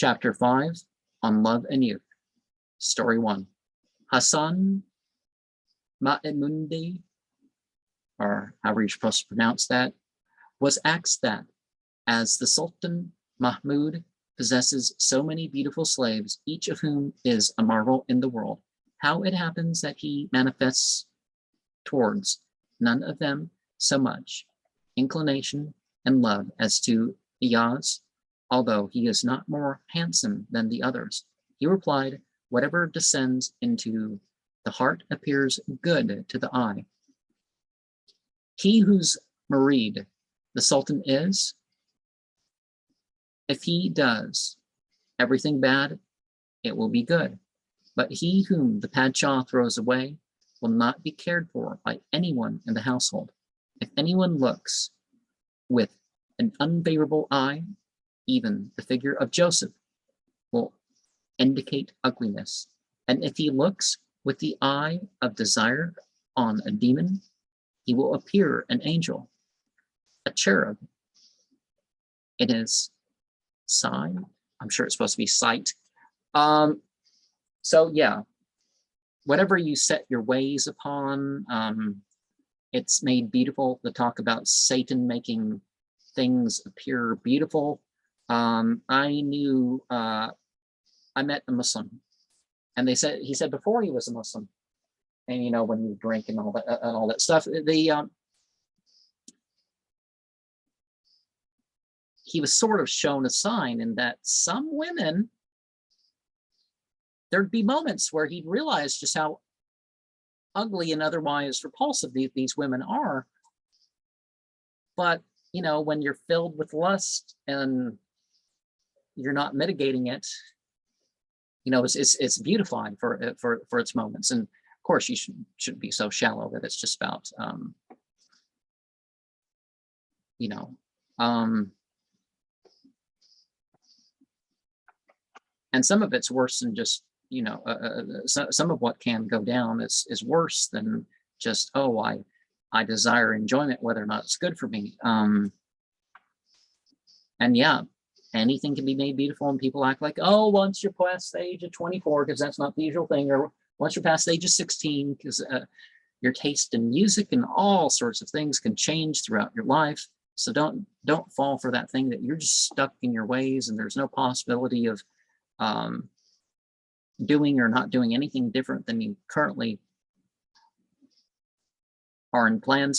Chapter 5 on Love and Youth. Story 1. Hassan Ma'mundi, or however you're supposed to pronounce that, was asked that, as the Sultan Mahmud possesses so many beautiful slaves, each of whom is a marvel in the world, how it happens that he manifests towards none of them so much inclination and love as to Iyaz, although he is not more handsome than the others. He replied, whatever descends into the heart appears good to the eye. He whose murid the Sultan is, if he does everything bad, it will be good. But he whom the Padshah throws away will not be cared for by anyone in the household. If anyone looks with an unfavorable eye, even the figure of Joseph will indicate ugliness. And if he looks with the eye of desire on a demon, he will appear an angel, a cherub. It is sign. I'm sure it's supposed to be sight. So yeah, whatever you set your ways upon, it's made beautiful. The talk about Satan making things appear beautiful. I met a Muslim, and he said before he was a Muslim, and you know, when you drink and all that stuff, he was sort of shown a sign in that some women, there'd be moments where he'd realize just how ugly and otherwise repulsive these women are. But, you know, when you're filled with lust and you're not mitigating it, you know, it's beautifying for its moments. And of course, you shouldn't be so shallow that it's just about, you know, and some of it's worse than just, you know, some of what can go down is worse than just, oh, I desire enjoyment, whether or not it's good for me. And yeah, anything can be made beautiful, and people act like, oh, once you're past the age of 24, because that's not the usual thing, or once you're past the age of 16, because your taste in music and all sorts of things can change throughout your life. So don't fall for that thing that you're just stuck in your ways and there's no possibility of doing or not doing anything different than you currently are in plans for.